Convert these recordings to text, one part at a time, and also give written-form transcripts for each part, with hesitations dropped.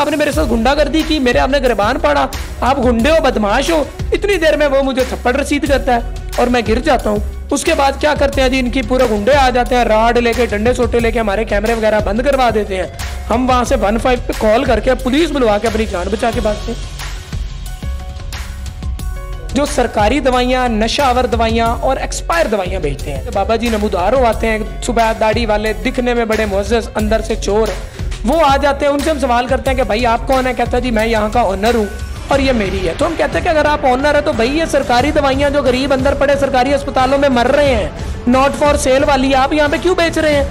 आपने मेरे साथ गुंडागर्दी की, मेरे आपने गिरबान पड़ा, आप गुंडे हो, बदमाश हो। इतनी देर में वो मुझे थप्पड़ रसीद करता है और मैं गिर जाता हूँ। उसके बाद क्या करते हैं जी, इनकी पूरे गुंडे आ जाते हैं, राड लेके, डंडे सोटे लेके हमारे कैमरे वगैरह बंद करवा देते हैं। हम वहां से 15 पे कॉल करके पुलिस बुलवा के अपनी जान बचा के भागते हैं। जो सरकारी दवाइयाँ, नशावर दवाइयाँ और एक्सपायर दवाइयाँ बेचते हैं, बाबा जी नमूदार हो आते हैं, सुबह दाढ़ी वाले, दिखने में बड़े मुअज़्ज़ज़, अंदर से चोर, वो आ जाते हैं। उनसे हम सवाल करते हैं कि भाई आप कौन है? कहता है जी मैं यहाँ का ओनर हूँ और ये मेरी है। तो हम कहते हैं कि अगर आप ओनर है तो भाई ये सरकारी दवाइयाँ जो गरीब अंदर पड़े सरकारी अस्पतालों में मर रहे हैं, नॉट फॉर सेल वाली, आप यहाँ पे क्यों बेच रहे हैं?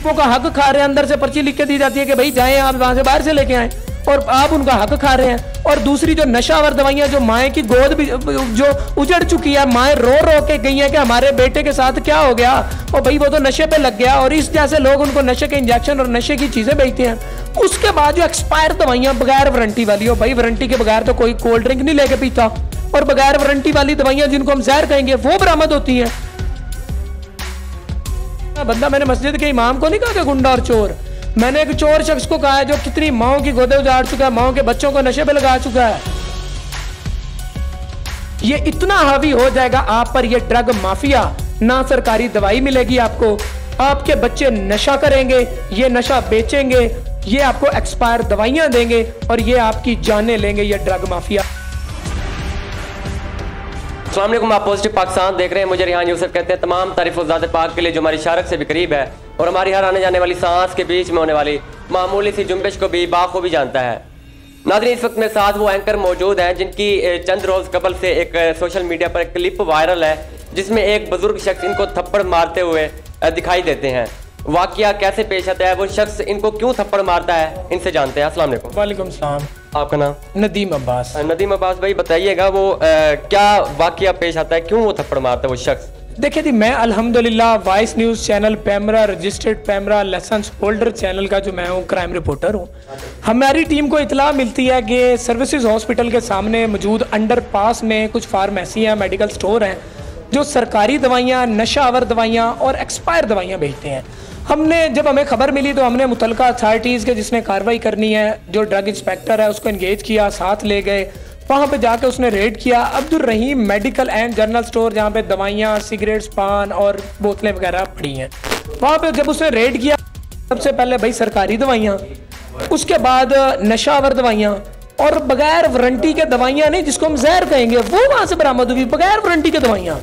वो का हक खा रहे हैं, अंदर से पर्ची लिख के दी जाती है कि भाई जाएं आप वहां से बाहर से लेके आए, और आप उनका हक खा रहे हैं। और दूसरी जो नशावर दवाइयां, जो माए की गोद भी जो उजड़ चुकी है, माए रो रो के गई है कि हमारे बेटे के साथ क्या हो गया, और भाई वो तो नशे पे लग गया, और इस जैसे लोग उनको नशे के इंजेक्शन और नशे की चीजें बेचते हैं। उसके बाद जो एक्सपायर दवाइयां बगैर वारंटी वाली हो, भाई वारंटी के बगैर तो कोई कोल्ड ड्रिंक नहीं लेके पीता, और बगैर वारंटी वाली दवाइयां जिनको हम जहर कहेंगे वो बरामद होती हैं। बंदा, मैंने मस्जिद के इमाम को नहीं कहा कि गुंडा और चोर, मैंने एक चोर शख्स को कहा है जो कितनी माओं की गोदे उजाड़ चुका है, माओं के बच्चों को नशे पे लगा चुका है। ये इतना हावी हो जाएगा आप पर ये ड्रग माफिया, ना सरकारी दवाई मिलेगी आपको, आपके बच्चे नशा करेंगे, ये नशा बेचेंगे, ये आपको एक्सपायर दवाइयां देंगे और ये आपकी जानें लेंगे, ये ड्रग माफिया। अस्सलाम वालेकुम, आप पॉजिटिव पाकिस्तान देख रहे हैं। मुझे रिहान यूसुफ कहते हैं। तमाम तारीफ ज़ात पाक के लिए जो हमारी शारक से भी करीब है और हमारी हर आने जाने वाली सांस के बीच में होने वाली मामूली सी जुम्बिश को भी बाखूबी जानता है। नाज़रीन, इस वक्त मेरे साथ वो एंकर मौजूद हैं जिनकी चंद रोज़ कबल से एक सोशल मीडिया पर एक क्लिप वायरल है जिसमें एक बुजुर्ग शख्स इनको थप्पड़ मारते हुए दिखाई देते हैं। वाकया कैसे पेश आता है, वो शख्स इनको क्यों थप्पड़ मारता है, इनसे जानते हैं। अस्सलाम वालेकुम। वालेकुम सलाम। आपका नाम? नदीम अब्बास। नदीम अब्बास भाई, बताइएगा वो क्या वाकया पेश आता है, क्यों वो थप्पड़ मारता है वो शख्स? देखिए जी, मैं अल्हम्दुलिल्लाह voice news channel PEMRA, registered PEMRA licence holder channel का जो मैं हूँ क्राइम रिपोर्टर हूँ। हमारी टीम को इतला मिलती है कि सर्विसेज हॉस्पिटल के सामने मौजूद अंडरपास में कुछ फार्मेसी हैं, मेडिकल स्टोर हैं जो सरकारी दवाइयाँ, नशावर दवाइयाँ और एक्सपायर दवाइयाँ बेचते हैं। जब हमें खबर मिली तो हमने मुतलका अथॉरिटीज़ के जिसने कार्रवाई करनी है, जो ड्रग इंस्पेक्टर है, उसको इंगेज किया, साथ ले गए, वहाँ पे जाके उसने रेड किया अब्दुल रहीम मेडिकल एंड जनरल स्टोर, जहाँ पे दवाइयाँ, सिगरेट्स, पान और बोतलें वगैरह पड़ी हैं। वहाँ पे जब उसने रेड किया, सबसे पहले भाई सरकारी दवाइयाँ, उसके बाद नशावर दवाइयाँ और बगैर वारंटी के दवाइयाँ नहीं, जिसको हम जहर कहेंगे, वो वहाँ से बरामद हुई, बगैर वारंटी के दवाइयाँ।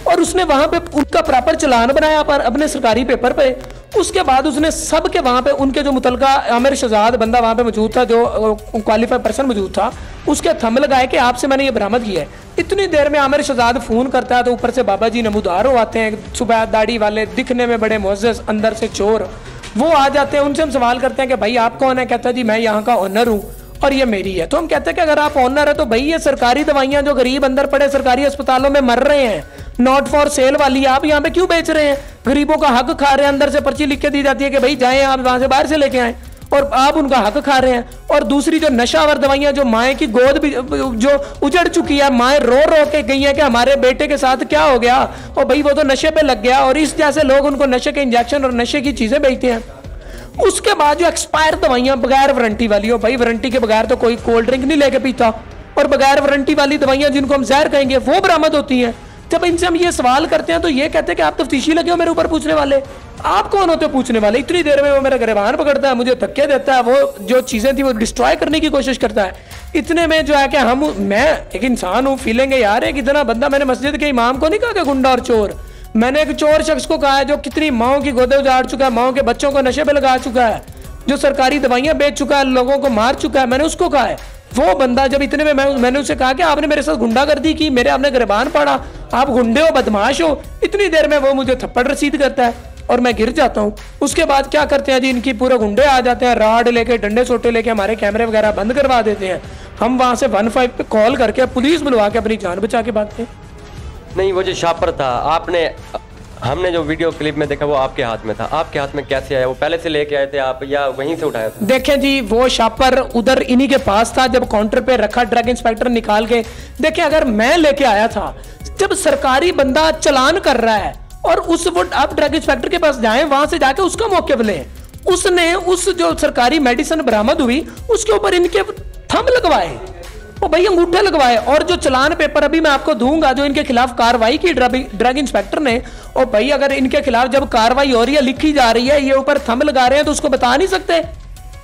और उसने वहां पे उनका प्रॉपर चालान बनाया पर अपने सरकारी पेपर पे। उसके बाद उसने सब के वहां पे उनके जो मुतलका आमिर शहजाद बंदा वहां पे मौजूद था, जो क्वालिफाइड पर्सन मौजूद था, उसके थंब लगाए कि आपसे मैंने ये बरामद किया है। इतनी देर में आमिर शहजाद फोन करता है तो ऊपर से बाबा जी नमूदार हो आते हैं, सुबह दाढ़ी वाले, दिखने में बड़े मुअज़्ज़ज़, अंदर से चोर, वो आ जाते हैं। उनसे हम सवाल करते हैं कि भाई आप कौन है? कहता है जी मैं यहाँ का ओनर हूँ और ये मेरी है। तो हम कहते हैं कि अगर आप ओनर है तो भाई ये सरकारी दवाइयाँ जो गरीब अंदर पड़े सरकारी अस्पतालों में मर रहे हैं, नॉट फॉर सेल वाली, आप यहाँ पे क्यों बेच रहे हैं? गरीबों का हक खा रहे हैं, अंदर से पर्ची लिख के दी जाती है कि भाई जाएं आप वहां से बाहर से लेके आए, और आप उनका हक खा रहे हैं। और दूसरी जो नशावर दवाइयां, जो माए की गोद भी जो उजड़ चुकी है, माए रो रो के गई है कि हमारे बेटे के साथ क्या हो गया, और भाई वो तो नशे पे लग गया, और इस जैसे लोग उनको नशे के इंजेक्शन और नशे की चीजें बेचते हैं। उसके बाद जो एक्सपायर दवाइयां बगैर वारंटी वाली हो, भाई वारंटी के बगैर तो कोई कोल्ड ड्रिंक नहीं लेके पीता, और बगैर वारंटी वाली दवाइयां जिनको हम जहर कहेंगे वो बरामद होती हैं। जब इनसे हम ये सवाल करते हैं तो ये कहते हैं कि आप तफ्तीशी लगे हो मेरे ऊपर पूछने वाले। आप कौन होते पूछने वाले? इतनी देर में वो मेरा गिरबान पकड़ता है, मुझे धक्के देता है, वो जो चीजें थी वो डिस्ट्रॉय करने की कोशिश करता है। इतने में जो है कि मैं एक इंसान हूँ, फीलेंगे यार एक इतना बंदा, मैंने मस्जिद के इमाम को नहीं कहा कि गुंडा और चोर, मैंने एक चोर शख्स को कहा है जो कितनी माओं की गोदे उजाड़ चुका है, माओं के बच्चों को नशे पे लगा चुका है, जो सरकारी दवाइयां बेच चुका है, लोगों को मार चुका है, मैंने उसको कहा है। वो बंदा जब इतने में मैंने उसे कहा कि आपने मेरे साथ गुंडागर्दी की, मेरे आपने गिरबान पड़ा, आप गुंडे हो, बदमाश हो। इतनी देर में वो मुझे थप्पड़ रसीद करता है और मैं गिर जाता हूँ। उसके बाद क्या करते हैं जी, इनकी पूरे गुंडे आ जाते हैं, राड लेके, डंडे सोटे लेके हमारे कैमरे वगैरह बंद करवा देते हैं। हम वहां से 15 पे कॉल करके पुलिस बुलवा के अपनी जान बचा के भागते हैं। नहीं, वो जो शापर था, हमने जो वीडियो क्लिप में देखा वो आपके हाथ में था, आपके हाथ में कैसे आया? वो पहले से लेके आए थे आप या वहीं से उठाया था? देखें जी, वो शापर उधर इन्हीं के पास था, जब काउंटर पे रखा ड्रग इंस्पेक्टर निकाल के। देखें, अगर मैं लेके आया था, जब सरकारी बंदा चालान कर रहा है और उस वो आप ड्रग इंस्पेक्टर के पास जाएं, वहां से जाके उसका मौके लें, उसने उस जो सरकारी मेडिसिन बरामद हुई उसके ऊपर इनके थंब लगवाए, ओ भाई अंगूठे लगवाए। और जो चलान पेपर अभी मैं आपको दूंगा जो इनके खिलाफ कार्रवाई की ड्रग इंस्पेक्टर ने, ओ भाई अगर इनके खिलाफ जब कार्रवाई हो रही है, लिखी जा रही है, ये ऊपर थंब लगा रहे हैं, तो उसको बता नहीं सकते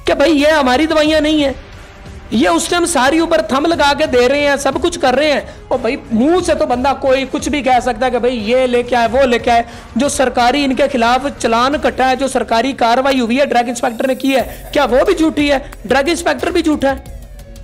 कि भाई ये हमारी दवाइयां नहीं है। ये उस टाइम सारी ऊपर थंब लगा के दे रहे हैं, सब कुछ कर रहे हैं। और भाई मुंह से तो बंदा कोई कुछ भी कह सकता है कि भाई ये लेके आए वो लेके आए। जो सरकारी इनके खिलाफ चलान कटा है, जो सरकारी कार्रवाई हुई है ड्रग इंस्पेक्टर ने की है, क्या वो भी झूठी है? ड्रग इंस्पेक्टर भी झूठा है।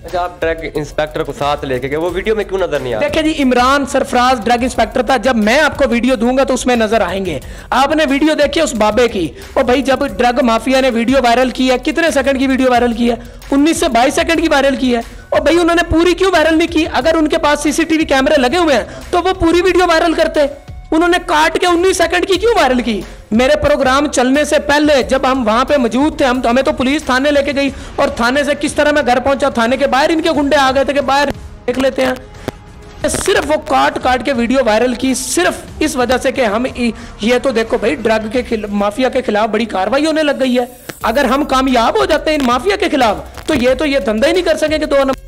अच्छा, आप ड्रग इंस्पेक्टर को साथ लेके गए, वो वीडियो में क्यों नजर नहीं आ रहा? देखिए जी, इमरान सरफराज ड्रग इंस्पेक्टर था। जब मैं आपको वीडियो दूंगा तो उसमें नजर आएंगे। आपने वीडियो देखी उस बाबे की, और भाई जब ड्रग माफिया ने वीडियो वायरल की है, कितने सेकंड की वीडियो वायरल की है? 19 से 22 सेकंड की वायरल की है। और भाई उन्होंने पूरी क्यों वायरल नहीं की? अगर उनके पास सीसीटीवी कैमरे लगे हुए हैं तो वो पूरी वीडियो वायरल करते। उन्होंने काट के 19 सेकंड की क्यों वायरल की? मेरे प्रोग्राम चलने से पहले जब हम वहां पे मौजूद थे, हमें तो पुलिस थाने लेके गई, और थाने से किस तरह मैं घर पहुंचा, थाने के बाहर इनके गुंडे आ गए थे कि बाहर देख लेते हैं। सिर्फ वो काट काट के वीडियो वायरल की, सिर्फ इस वजह से कि हम ये तो देखो भाई ड्रग के माफिया के खिलाफ बड़ी कार्रवाई होने लग गई है। अगर हम कामयाब हो जाते हैं इन माफिया के खिलाफ तो ये धंधा ही नहीं कर सकेंगे। 2 नंबर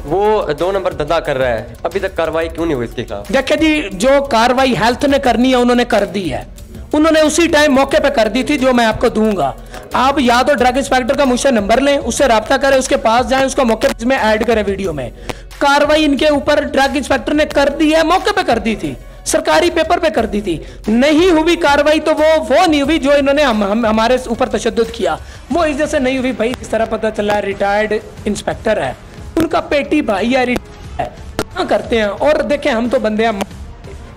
वो 2 नंबर धंधा कर रहा है, अभी तक कार्रवाई क्यों नहीं हुई इसके खिलाफ? देखिए जी, जो कार्रवाई हेल्थ ने करनी है उन्होंने कर दी है। उन्होंने उसी टाइम मौके पे कर दी थी, जो मैं आपको दूंगा। आप या तो ड्रग इंस्पेक्टर का मुझसे नंबर लें, उससे राब्ता करें, उसके पास जाएं, उसका मौके में ऐड करें वीडियो में। कार्रवाई इनके ऊपर ड्रग इंस्पेक्टर ने कर दी है, मौके पे कर दी थी, सरकारी पेपर पे कर दी थी। नहीं हुई कार्रवाई तो वो नहीं हुई जो इन्होंने हमारे ऊपर तशद्दुद किया, वो इस जैसे नहीं हुई। भाई इस तरह पता चला रिटायर्ड इंस्पेक्टर है, उनका पेटी भाई है, क्या करते हैं। और देखें हम तो बंदे हैं,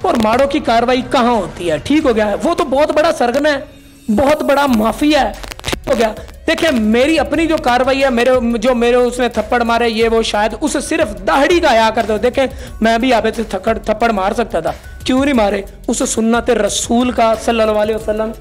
और माड़ों की कार्रवाई कहाँ होती है? ठीक हो गया है, वो तो बहुत बड़ा सरगना है, बहुत बड़ा माफिया है, ठीक हो गया। देखिए मेरी अपनी जो कार्रवाई है, मेरे उसने थप्पड़ मारे, ये वो शायद उस सिर्फ दाढ़ी का हया करते हो। देखें मैं भी आप से थप्पड़ मार सकता था, क्यों नहीं मारे? उस सुन्नत रसूल का सल्लल्लाहु अलैहि वसल्लम,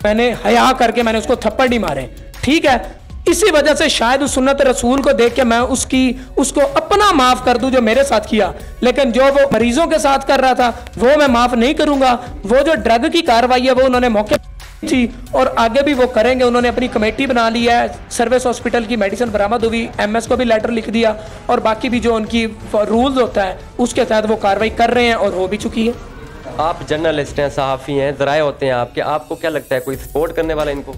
मैंने हया करके मैंने उसको थप्पड़ नहीं मारे, ठीक है। इसी वजह से शायद उस सुन्नत रसूल को देख के मैं उसको अपना माफ कर दूं जो मेरे साथ किया, लेकिन जो वो मरीजों के साथ कर रहा था वो मैं माफ नहीं करूंगा। वो जो ड्रग की कार्रवाई है वो उन्होंने मौके थी और आगे भी वो करेंगे। उन्होंने अपनी कमेटी बना ली है, सर्विस हॉस्पिटल की मेडिसिन बरामद हुई, एमएस को भी लेटर लिख दिया, और बाकी भी जो उनकी रूल्स होता है उसके तहत वो कार्रवाई कर रहे हैं और हो भी चुकी है। आप जर्नलिस्ट हैं, सहाफ़ी हैं, ज़राए होते हैं आपके, आपको क्या लगता है कोई सपोर्ट करने वाला इनको?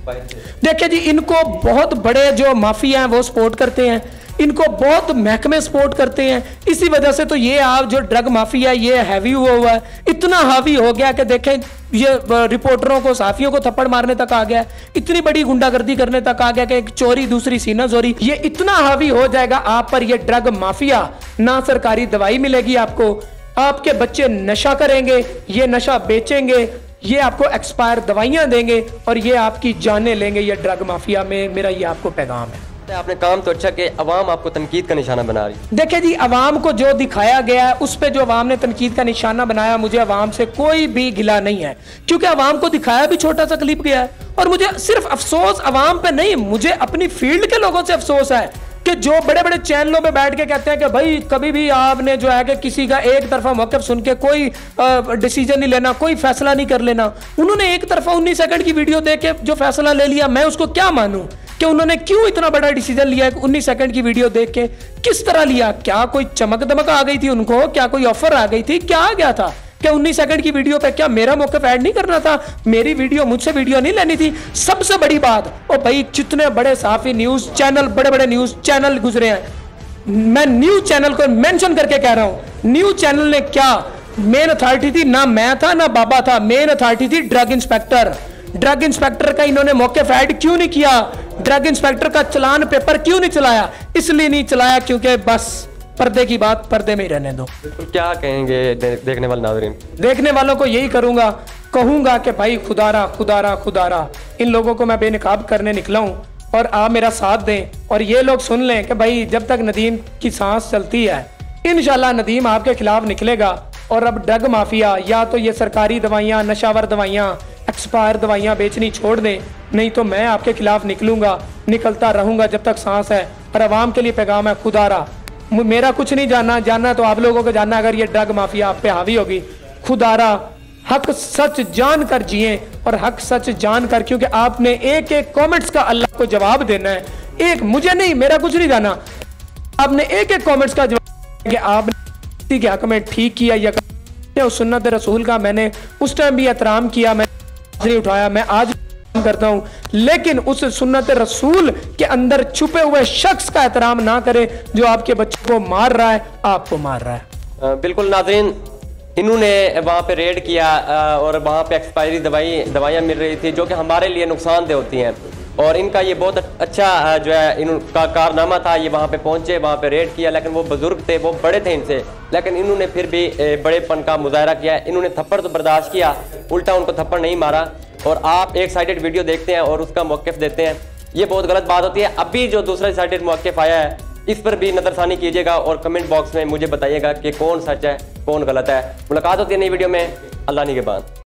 देखिए जी, इनको बहुत बड़े जो माफिया हैं वो सपोर्ट करते हैं, इनको बहुत महकमे सपोर्ट करते हैं। इसी वजह से तो ये आप जो ड्रग माफिया ये हैवी हुआ है, इतना हावी हो गया कि देखें ये रिपोर्टरों को, सहाफियों को थप्पड़ मारने तक आ गया, इतनी बड़ी गुंडागर्दी करने तक आ गया कि एक चोरी दूसरी सीना चोरी, ये इतना हावी हो जाएगा आप पर ये ड्रग माफिया। ना सरकारी दवाई मिलेगी आपको, आपके बच्चे नशा करेंगे, ये नशा बेचेंगे, ये आपको एक्सपायर दवाइयां देंगे और ये आपकी जानें लेंगे, ये ड्रग माफिया में। मेरा ये आपको पैगाम है। आपने काम तो अच्छा कि अवाम आपको तनकीद का निशाना बना रही है। देखिए जी, अवाम को जो दिखाया गया है उस पे जो अवाम ने तनकीद का निशाना बनाया, मुझे अवाम से कोई भी गिला नहीं है, क्योंकि अवाम को दिखाया भी छोटा सा क्लिप गया है। और मुझे सिर्फ अफसोस अवाम पे नहीं, मुझे अपनी फील्ड के लोगों से अफसोस है कि जो बड़े बड़े चैनलों पे बैठ के कहते हैं कि भाई कभी भी आपने जो है कि किसी का एक तरफा मौक़िफ़ सुन के कोई डिसीजन नहीं लेना, कोई फैसला नहीं कर लेना। उन्होंने एक तरफा 19 सेकंड की वीडियो देख के जो फैसला ले लिया, मैं उसको क्या मानूं कि उन्होंने क्यों इतना बड़ा डिसीजन लिया? 19 सेकंड की वीडियो देख के किस तरह लिया? क्या कोई चमक दमक आ गई थी उनको? क्या कोई ऑफर आ गई थी? क्या आ गया था? क्या 19 सेकंड की वीडियो पे क्या मेरा मौक़िफ़ ऐड नहीं करना था? मेरी वीडियो, मुझसे वीडियो नहीं लेनी थी? सबसे बड़ी बात, और भाई जितने बड़े सहाफ़ी न्यूज़ चैनल, बड़े बड़े न्यूज़ चैनल गुजरे हैं, मैं न्यूज़ चैनल को मेंशन करके कह रहा हूं, न्यूज़ चैनल ने क्या मेन अथॉरिटी थी? ना मैं था ना बाबा था, मेन अथॉरिटी थी ड्रग इंस्पेक्टर। ड्रग इंस्पेक्टर का इन्होंने मौक़िफ़ ऐड क्यों नहीं किया? ड्रग इंस्पेक्टर का चलान पेपर क्यों नहीं चलाया? इसलिए नहीं चलाया क्योंकि बस पर्दे की बात पर्दे में ही रहने दो। क्या कहेंगे देखने वाले नाज़रीन? देखने वालों को यही कहूंगा कि भाई खुदारा इन लोगों को मैं बेनकाब करने निकला हूं और आप मेरा साथ दें, और ये लोग सुन लें कि भाई जब तक नदीम की सांस चलती है इंशाल्लाह नदीम आपके खिलाफ निकलेगा। और अब ड्रग माफिया या तो ये सरकारी दवाइयाँ, नशावर दवाइयाँ, एक्सपायर दवाइयाँ बेचनी छोड़ दें, नहीं तो मैं आपके खिलाफ निकलूंगा, निकलता रहूंगा जब तक सांस है। और आवाम के लिए पैगाम है, खुदारा मेरा कुछ नहीं जानना तो आप लोगों को जानना, अगर ये ड्रग माफिया आप पे हावी होगी, खुदारा हक सच जान कर जिए और हक सच जान कर, क्योंकि आपने एक एक कमेंट्स का अल्लाह को जवाब देना है। एक मुझे नहीं, मेरा कुछ नहीं जाना, आपने एक एक कमेंट्स का जवाब कि आपने किसी के हक में ठीक किया या उस सुन्नत रसूल का मैंने उस टाइम भी एहतराम किया, मैं नहीं उठाया, मैं आज करता हूं, लेकिन उस सुन्नत रसूल के अंदर छुपे हुए शख्स का एहतराम ना करे जो आपके बच्चों को मार रहा है, आपको मार रहा है। बिल्कुल नाज़रीन, इन्होंने वहाँ पे रेड किया और वहाँ पे एक्सपायरी दवाइयाँ मिल रही थी जो कि हमारे लिए नुकसानदेह होती हैं, और इनका ये बहुत अच्छा जो है इनका कारनामा था। ये वहाँ पे पहुँचे, वहाँ पे रेड किया, लेकिन वो बुजुर्ग थे, वो बड़े थे इनसे, लेकिन इन्होंने फिर भी बड़ेपन का मुजाहरा किया। इन्होंने थप्पड़ तो बर्दाश्त किया, उल्टा उनको थप्पड़ नहीं मारा, और आप एक साइडेड वीडियो देखते हैं और उसका मौक़िफ़ देते हैं, ये बहुत गलत बात होती है। अभी जो दूसरा साइडेड मौक़िफ़ आया है इस पर भी नज़रसानी कीजिएगा और कमेंट बॉक्स में मुझे बताइएगा कि कौन सच है कौन गलत है। मुलाकात होती है नई वीडियो में। अल्लाह निगहबान।